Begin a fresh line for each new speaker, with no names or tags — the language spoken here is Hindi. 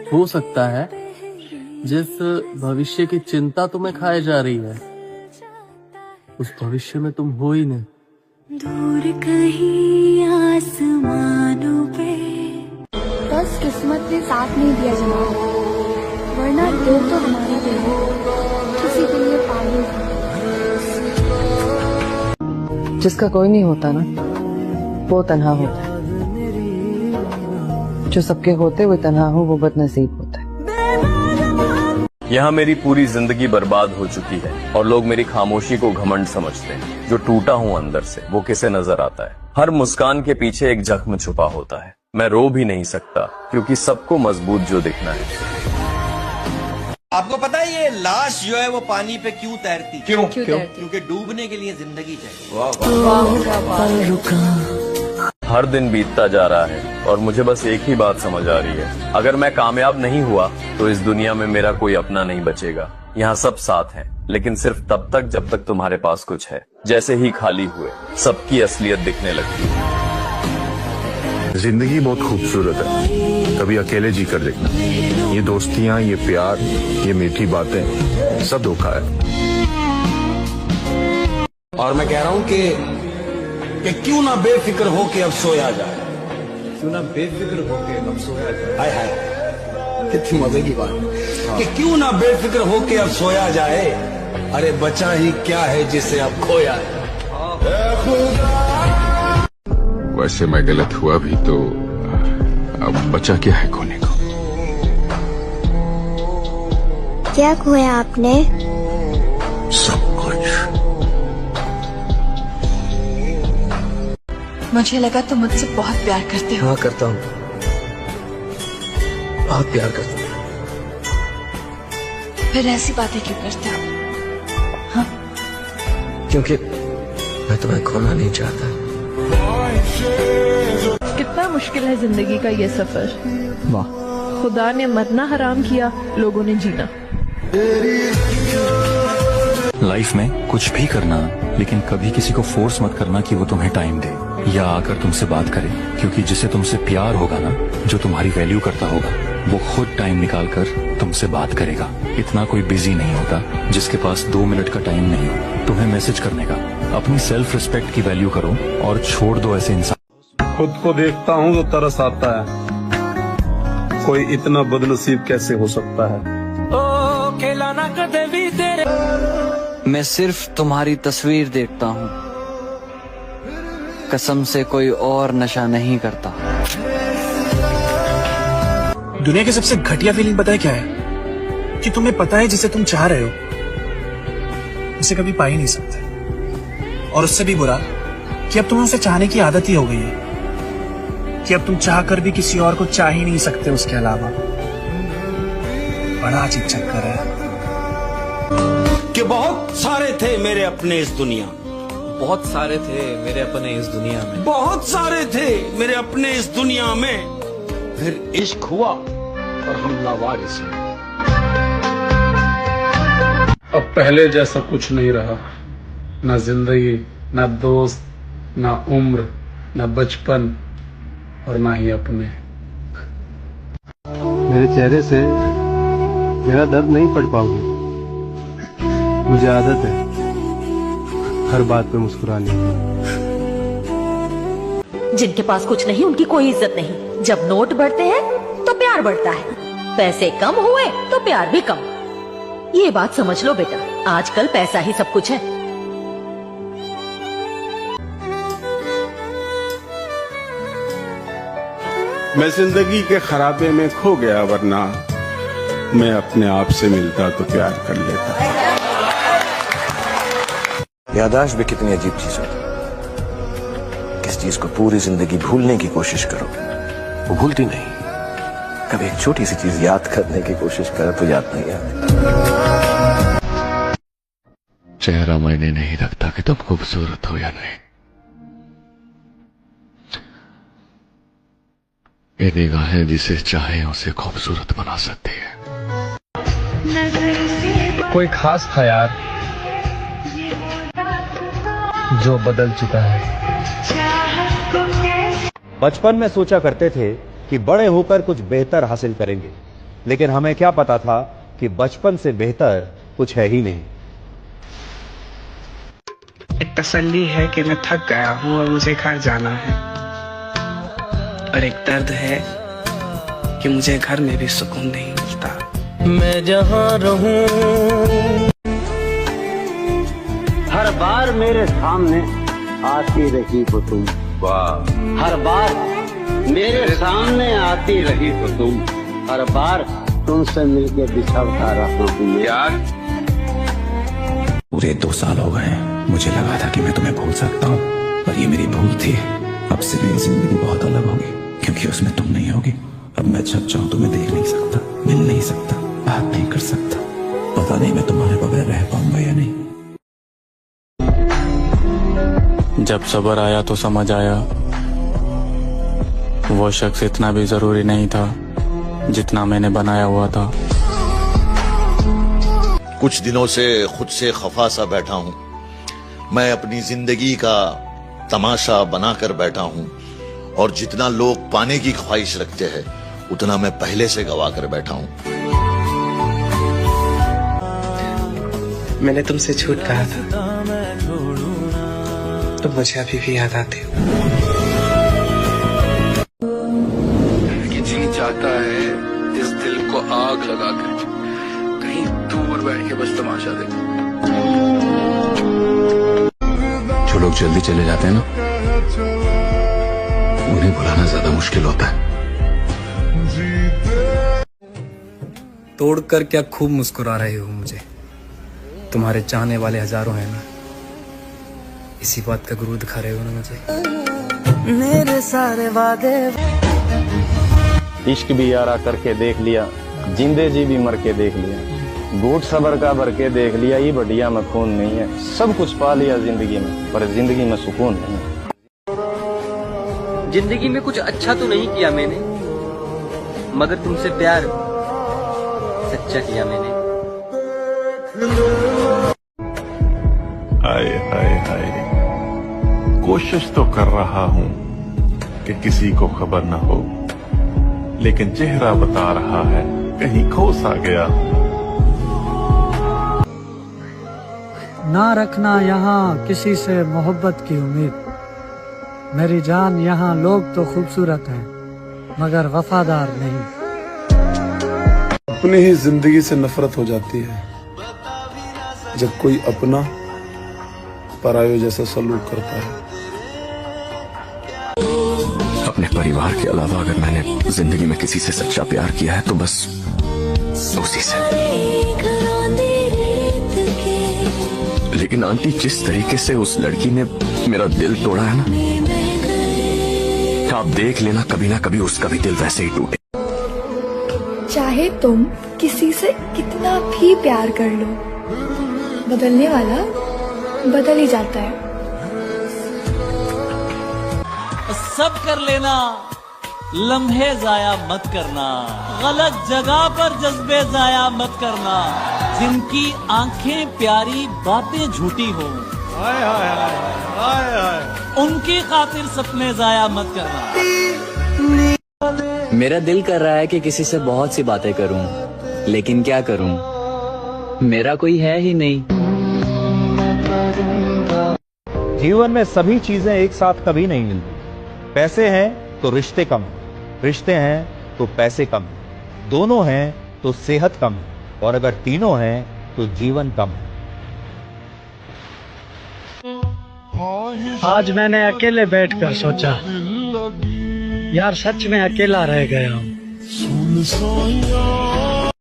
हो सकता है जिस भविष्य की चिंता तुम्हें खाए जा रही है उस भविष्य में तुम हो ही नहीं।
दूर कहीं आसमानों पे
बस किस्मत ने साथ नहीं दिया जनाब, वरना दिल तो हमारा दिल है, किसी के लिए पागल है।
जिसका कोई नहीं होता ना वो तन्हा होता है, जो सबके होते हुए तन्हा हो वो बदनसीब होता है।
यहाँ मेरी पूरी जिंदगी बर्बाद हो चुकी है और लोग मेरी खामोशी को घमंड समझते हैं। जो टूटा हूँ अंदर से वो किसे नजर आता है? हर मुस्कान के पीछे एक जख्म छुपा होता है। मैं रो भी नहीं सकता क्योंकि सबको मजबूत जो दिखना है।
आपको पता है ये लाश जो है वो पानी पे क्यों तैरती?
क्यों?
क्योंकि डूबने के लिए जिंदगी चाहिए।
हर दिन बीतता जा रहा है और मुझे बस एक ही बात समझ आ रही है, अगर मैं कामयाब नहीं हुआ तो इस दुनिया में मेरा कोई अपना नहीं बचेगा। यहाँ सब साथ हैं, लेकिन सिर्फ तब तक जब तक तुम्हारे पास कुछ है। जैसे ही खाली हुए सबकी असलियत दिखने लगती है।
जिंदगी बहुत खूबसूरत है, कभी अकेले जी कर देखना। ये दोस्तियां, ये प्यार, ये मीठी बातें सब धोखा है।
और मैं कह रहा हूँ कि क्यों ना बेफिक्र हो के अब सोया जाए, क्यों ना बेफिक्र हो के अब सोया जाए। हाय हाय कितनी मजे की बात है कि क्यों ना बेफिक्र हो के अब सोया जाए। अरे बचा ही क्या है जिसे अब खोया है।
वैसे मैं गलत हुआ भी तो अब बचा क्या है खोने को?
क्या खोया आपने?
सब कुछ।
मुझे लगा तुम मुझसे बहुत प्यार करते हो।
हाँ करता हूँ, बहुत प्यार करता हूँ।
फिर ऐसी बातें क्यों करते हो? हाँ?
क्योंकि मैं तुम्हें खोना नहीं चाहता।
कितना मुश्किल है जिंदगी का ये सफर। वाह, खुदा ने मरना हराम किया, लोगों ने जीना।
लाइफ में कुछ भी करना, लेकिन कभी किसी को फोर्स मत करना कि वो तुम्हें टाइम दे या आकर तुमसे बात करे, क्योंकि जिसे तुमसे प्यार होगा ना, जो तुम्हारी वैल्यू करता होगा, वो खुद टाइम निकाल कर तुमसे बात करेगा। इतना कोई बिजी नहीं होता जिसके पास 2 मिनट का टाइम नहीं हो तुम्हें मैसेज करने का। अपनी सेल्फ रिस्पेक्ट की वैल्यू करो और छोड़ दो ऐसे इंसान।
खुद को देखता हूँ तो तरस आता है, कोई इतना बदनसीब कैसे हो सकता है।
ओ खिलाना कदे भी तेरे। मैं सिर्फ तुम्हारी तस्वीर देखता हूँ, कसम से कोई और नशा नहीं करता।
दुनिया की सबसे घटिया फीलिंग पता है क्या है? कि तुम्हें पता है जिसे तुम चाह रहे हो उसे कभी पा ही नहीं सकते, और उससे भी बुरा कि अब तुम्हें उसे चाहने की आदत ही हो गई है कि अब तुम चाहकर भी किसी और को चाह ही नहीं सकते उसके अलावा। बड़ा अजीब चक्कर है
कि बहुत सारे थे मेरे अपने इस दुनिया,
बहुत सारे थे मेरे अपने इस दुनिया में,
बहुत सारे थे मेरे अपने इस दुनिया में, फिर इश्क हुआ और हम लावारिस हुए।
अब पहले जैसा कुछ नहीं रहा, ना जिंदगी, ना दोस्त, ना उम्र, ना बचपन और ना ही अपने।
मेरे चेहरे से मेरा दर्द नहीं पढ़ पाओगे। मुझे आदत है हर बात पे मुस्कुराने की।
जिनके पास कुछ नहीं उनकी कोई इज्जत नहीं। जब नोट बढ़ते हैं तो प्यार बढ़ता है, पैसे कम हुए तो प्यार भी कम। ये बात समझ लो बेटा, आजकल पैसा ही सब कुछ है।
मैं जिंदगी के खराबे में खो गया, वरना मैं अपने आप से मिलता तो प्यार कर लेता।
याददाश्त भी कितनी अजीब चीज होती। किस चीज को पूरी जिंदगी भूलने की कोशिश करो वो भूलती नहीं। कभी एक छोटी सी चीज याद करने की कोशिश करो तो याद नहीं आती।
चेहरा मायने नहीं रखता कि तुम खूबसूरत हो या नहीं। ये निगाहें जिसे चाहे उसे खूबसूरत बना सकती है।
कोई खास था यार जो बदल चुका है।
बचपन में सोचा करते थे कि बड़े होकर कुछ बेहतर हासिल करेंगे, लेकिन हमें क्या पता था कि बचपन से बेहतर कुछ है ही नहीं।
एक तसल्ली है कि मैं थक गया हूँ और मुझे घर जाना है, और एक दर्द है कि मुझे घर में भी सुकून नहीं मिलता।
मैं जहाँ रहूं
हर बार मेरे सामने आती रही हो तुम,
वाह।
हर बार मेरे सामने आती रही हो तुम, हर बार तुमसे मिलके बिछड़ता रहा हूँ।
यार
पूरे 2 साल हो गए, मुझे लगा था कि मैं तुम्हें भूल सकता हूँ, पर ये मेरी भूल थी। अब से मेरी जिंदगी बहुत अलग होगी, क्योंकि उसमें तुम नहीं होगी। अब मैं जब चाहूँ तुम्हें देख नहीं सकता, मिल नहीं सकता, बात नहीं कर सकता। पता नहीं मैं तुम्हारे बगैर रह पाऊंगा या नहीं।
जब सब्र आया तो समझ आया, वो शख्स इतना भी जरूरी नहीं था जितना मैंने बनाया हुआ था।
कुछ दिनों से खुद से खफा सा बैठा हूँ, मैं अपनी जिंदगी का तमाशा बनाकर बैठा हूँ, और जितना लोग पाने की ख्वाहिश रखते हैं उतना मैं पहले से गवा कर बैठा हूँ।
मैंने तुमसे झूठ कहा था, तो मुझे अभी भी याद आती हो।
जी चाहता है इस दिल को आग लगाकर कहीं दूर बैठ के बस तमाशा देखे।
जो लोग जल्दी चले जाते हैं ना, उन्हें भुलाना ज्यादा मुश्किल होता है।
तोड़कर क्या खूब मुस्कुरा रहे हो मुझे, तुम्हारे चाहने वाले हजारों हैं ना, इसी बात का गुरूर दिखा रहे हो ना मुझे।
मेरे सारे वादे
इश्क भी यारा करके देख लिया, जिंदे जी भी मर के देख लिया, घूट सबर का भर के देख लिया, ये बढ़िया में खून नहीं है। सब कुछ पा लिया जिंदगी में, पर जिंदगी में सुकून नहीं है।
जिंदगी में कुछ अच्छा तो नहीं किया मैंने, मगर तुमसे प्यार सच्चा किया मैंने।
हाय हाय हाय, कोशिश तो कर रहा हूँ कि किसी को खबर न हो, लेकिन चेहरा बता रहा है कहीं खो सा गया।
ना रखना यहाँ किसी से मोहब्बत की उम्मीद, मेरी जान यहाँ लोग तो खूबसूरत हैं मगर वफादार नहीं।
अपनी ही जिंदगी से नफरत हो जाती है जब कोई अपना परायो जैसा सलूक करता है।
अपने परिवार के अलावा अगर मैंने जिंदगी में किसी से सच्चा प्यार किया है तो बस उसी से। लेकिन आंटी, जिस तरीके से उस लड़की ने मेरा दिल तोड़ा है ना, आप देख लेना कभी ना कभी उसका भी दिल वैसे ही टूटे।
चाहे तुम किसी से कितना भी प्यार कर लो, बदलने वाला बदल ही जाता है।
सब कर लेना, लम्हे जाया मत करना, गलत जगह पर जज्बे जाया मत करना, जिनकी आंखें प्यारी बातें झूठी हो, उनकी खातिर सपने जाया मत करना।
मेरा दिल कर रहा है कि किसी से बहुत सी बातें करूं, लेकिन क्या करूं, मेरा कोई है ही नहीं।
जीवन में सभी चीजें एक साथ कभी नहीं मिलती। पैसे हैं तो रिश्ते कम, रिश्ते हैं तो पैसे कम, दोनों हैं तो सेहत कम, और अगर तीनों हैं तो जीवन कम।
आज मैंने अकेले बैठकर सोचा, यार सच में अकेला रह गया हूँ।